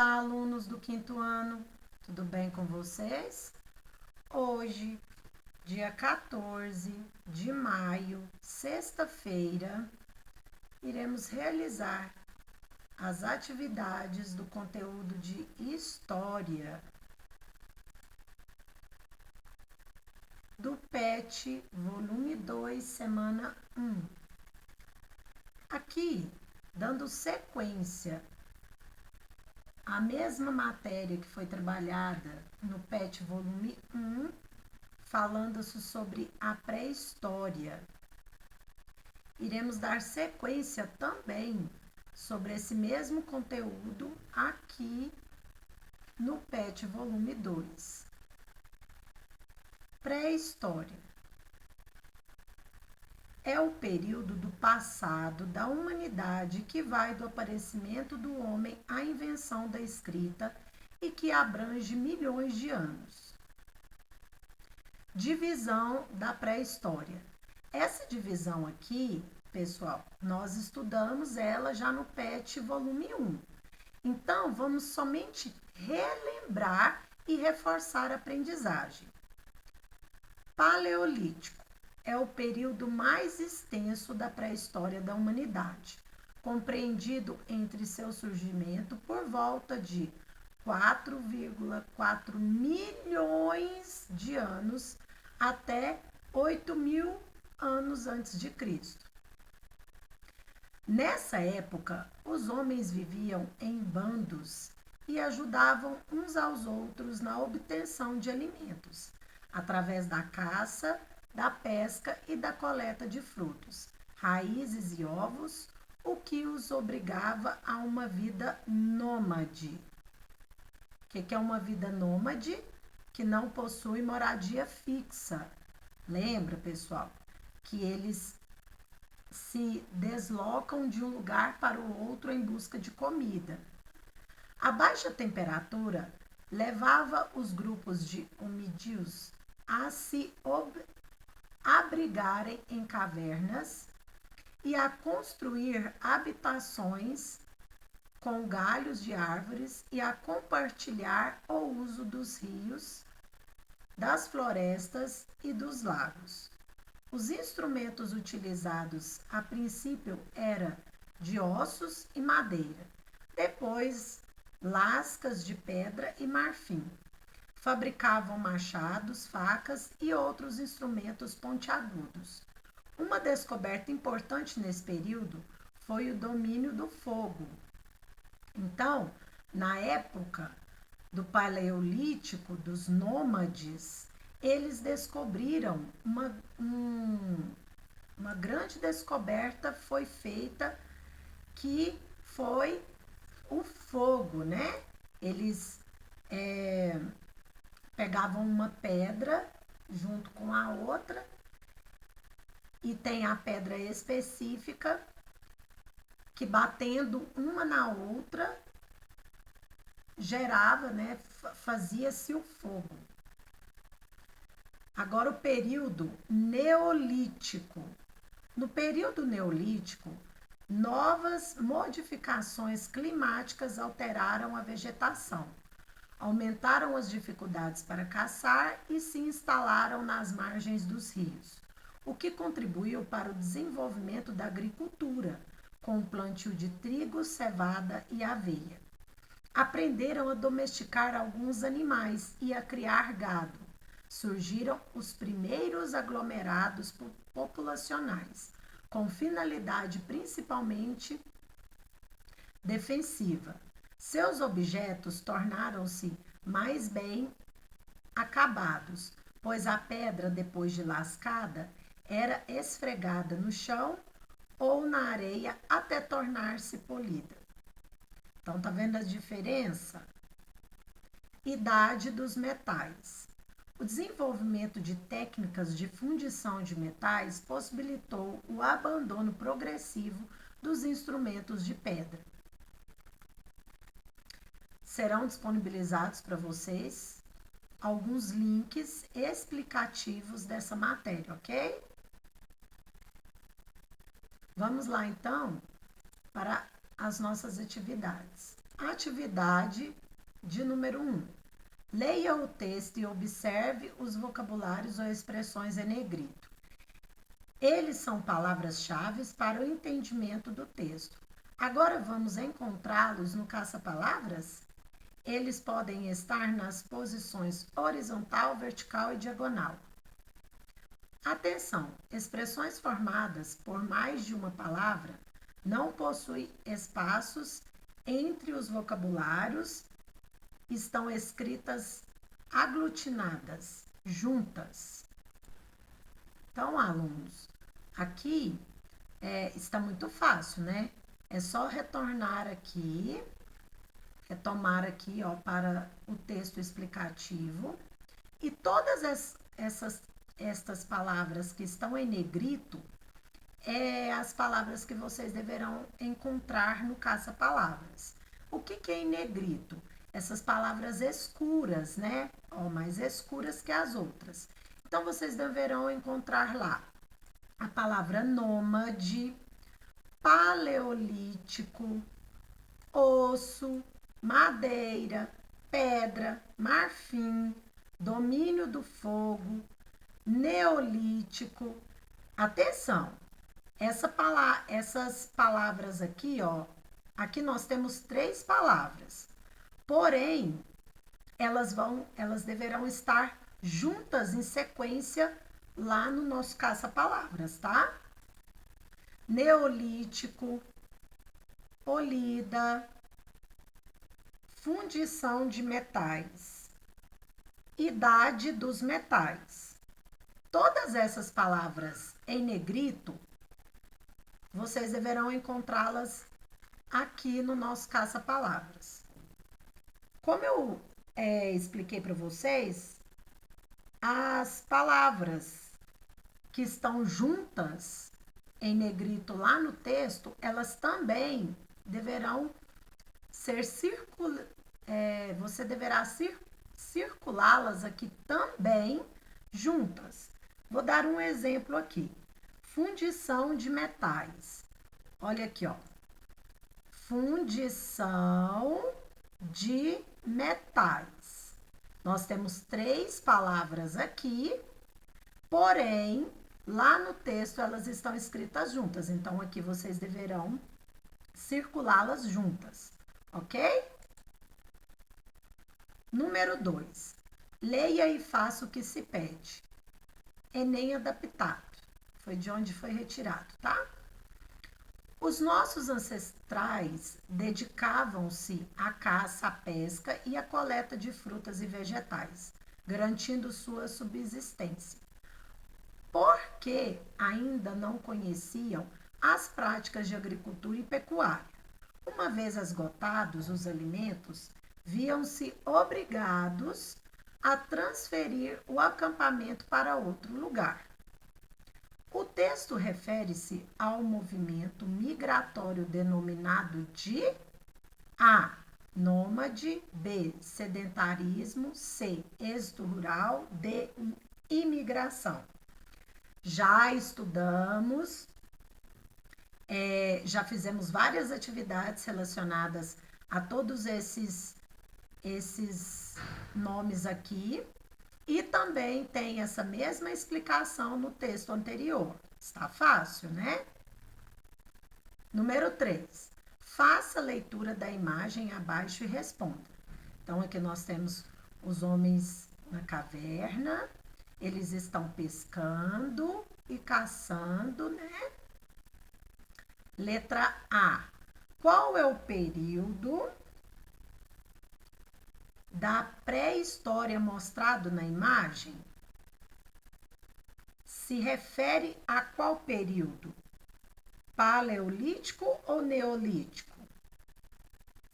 Olá, alunos do quinto ano, tudo bem com vocês? Hoje, dia 14 de maio, sexta-feira, iremos realizar as atividades do conteúdo de História do PET, volume 2, semana 1. Aqui, dando sequência a mesma matéria que foi trabalhada no PET volume 1, falando-se sobre a pré-história. Iremos dar sequência também sobre esse mesmo conteúdo aqui no PET volume 2. Pré-história é o período do passado da humanidade que vai do aparecimento do homem à invenção da escrita e que abrange milhões de anos. Divisão da pré-história. Essa divisão aqui, pessoal, nós estudamos ela já no PET volume 1. Então, vamos somente relembrar e reforçar a aprendizagem. Paleolítico é o período mais extenso da pré-história da humanidade, compreendido entre seu surgimento por volta de 4,4 milhões de anos até 8.000 anos antes de Cristo. Nessa época, os homens viviam em bandos e ajudavam uns aos outros na obtenção de alimentos, através da caça, da pesca e da coleta de frutos, raízes e ovos, o que os obrigava a uma vida nômade. O que é uma vida nômade? Que não possui moradia fixa. Lembra, pessoal, que eles se deslocam de um lugar para o outro em busca de comida. A baixa temperatura levava os grupos de homídeos a se abrigarem em cavernas e a construir habitações com galhos de árvores e a compartilhar o uso dos rios, das florestas e dos lagos. Os instrumentos utilizados a princípio eram de ossos e madeira, depois lascas de pedra e marfim. Fabricavam machados, facas e outros instrumentos pontiagudos. Uma descoberta importante nesse período foi o domínio do fogo. Então, na época do Paleolítico, dos nômades, eles descobriram uma grande descoberta foi feita, que foi o fogo, né? Eles pegavam uma pedra junto com a outra e tem a pedra específica que batendo uma na outra gerava, né? Fazia-se o fogo. Agora, o período neolítico. No período neolítico, novas modificações climáticas alteraram a vegetação, aumentaram as dificuldades para caçar e se instalaram nas margens dos rios, o que contribuiu para o desenvolvimento da agricultura, com o plantio de trigo, cevada e aveia. Aprenderam a domesticar alguns animais e a criar gado. Surgiram os primeiros aglomerados populacionais, com finalidade principalmente defensiva. Seus objetos tornaram-se mais bem acabados, pois a pedra, depois de lascada, era esfregada no chão ou na areia até tornar-se polida. Então, tá vendo a diferença? Idade dos metais. O desenvolvimento de técnicas de fundição de metais possibilitou o abandono progressivo dos instrumentos de pedra. Serão disponibilizados para vocês alguns links explicativos dessa matéria, ok? Vamos lá, então, para as nossas atividades. Atividade de número 1. Leia o texto e observe os vocabulários ou expressões em negrito. Eles são palavras-chave para o entendimento do texto. Agora vamos encontrá-los no caça-palavras? Eles podem estar nas posições horizontal, vertical e diagonal. Atenção! Expressões formadas por mais de uma palavra não possuem espaços entre os vocabulários, estão escritas aglutinadas, juntas. Então, alunos, aqui está muito fácil, né? É só retomar aqui, ó, para o texto explicativo. E todas estas palavras que estão em negrito, as palavras que vocês deverão encontrar no caça-palavras. O que é em negrito? Essas palavras escuras, né? Ó, mais escuras que as outras. Então, vocês deverão encontrar lá a palavra nômade, paleolítico, osso, madeira, pedra, marfim, domínio do fogo, neolítico. Atenção! Essas palavras aqui, ó, aqui nós temos 3 palavras. Porém, elas deverão estar juntas em sequência lá no nosso caça-palavras, tá? Neolítico, polida, fundição de metais, idade dos metais. Todas essas palavras em negrito, vocês deverão encontrá-las aqui no nosso caça-palavras. Como eu expliquei para vocês, as palavras que estão juntas em negrito lá no texto, elas também deverão ser você deverá circulá-las aqui também juntas. Vou dar um exemplo aqui. Fundição de metais. Olha aqui, ó. Fundição de metais. Nós temos 3 palavras aqui, porém, lá no texto elas estão escritas juntas. Então, aqui vocês deverão circulá-las juntas, ok? Número 2. Leia e faça o que se pede. Enem adaptado. Foi de onde foi retirado, tá? Os nossos ancestrais dedicavam-se à caça, à pesca e à coleta de frutas e vegetais, garantindo sua subsistência. Porque ainda não conheciam as práticas de agricultura e pecuária. Uma vez esgotados os alimentos, viam-se obrigados a transferir o acampamento para outro lugar. O texto refere-se ao movimento migratório denominado de A. Nômade, B. Sedentarismo, C. Êxodo rural, D. Imigração. Já estudamos, já fizemos várias atividades relacionadas a todos esses nomes aqui. E também tem essa mesma explicação no texto anterior. Está fácil, né? Número 3. Faça a leitura da imagem abaixo e responda. Então, aqui nós temos os homens na caverna. Eles estão pescando e caçando, né? Letra A. Qual é o período da pré-história mostrado na imagem? Se refere a qual período? Paleolítico ou neolítico?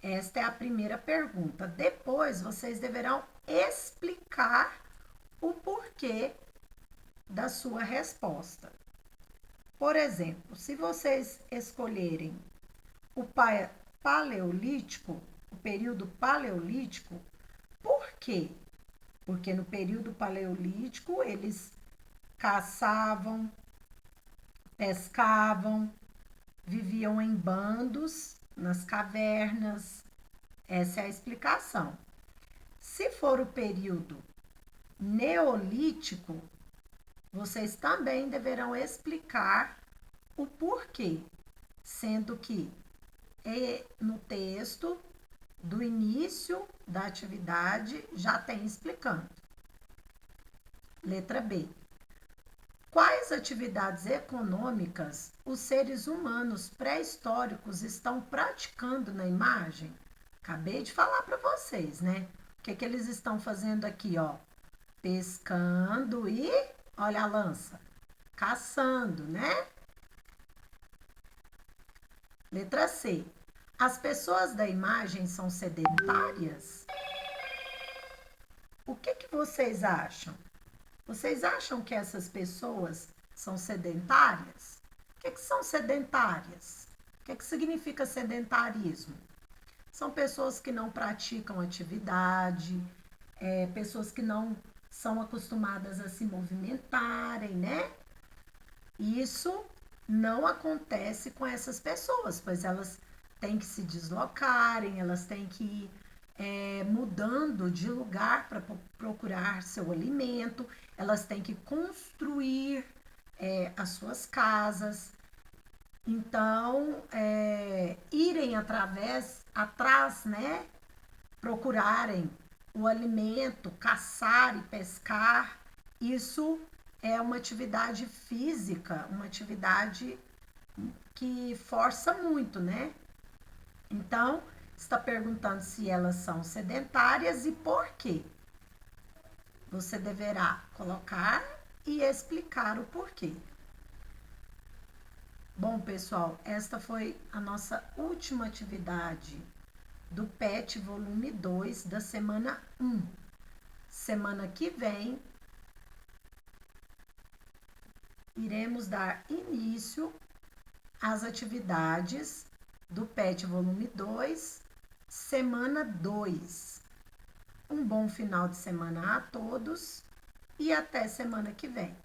Esta é a primeira pergunta. Depois, vocês deverão explicar o porquê da sua resposta. Por exemplo, se vocês escolherem o paleolítico, o período paleolítico, por quê? Porque no período paleolítico eles caçavam, pescavam, viviam em bandos nas cavernas, Essa é a explicação. Se for o período neolítico, vocês também deverão explicar o porquê, sendo que no texto do início da atividade já tem explicando. Letra B. Quais atividades econômicas os seres humanos pré-históricos estão praticando na imagem? Acabei de falar para vocês, né? O que eles estão fazendo aqui, ó? Pescando e, olha a lança, caçando, né? Letra C. As pessoas da imagem são sedentárias? O que vocês acham? Vocês acham que essas pessoas são sedentárias? O que são sedentárias? O que significa sedentarismo? São pessoas que não praticam atividade, pessoas que não são acostumadas a se movimentarem, né? Isso não acontece com essas pessoas, pois elas têm que se deslocarem, elas têm que ir mudando de lugar para procurar seu alimento, elas têm que construir as suas casas. Então, irem atrás, né? Procurarem o alimento, caçar e pescar, isso é uma atividade física, uma atividade que força muito, né? Então, está perguntando se elas são sedentárias e por quê. Você deverá colocar e explicar o porquê. Bom, pessoal, esta foi a nossa última atividade do PET volume 2 da semana 1. Semana que vem, iremos dar início às atividades do PET volume 2, semana 2. Um bom final de semana a todos e até semana que vem.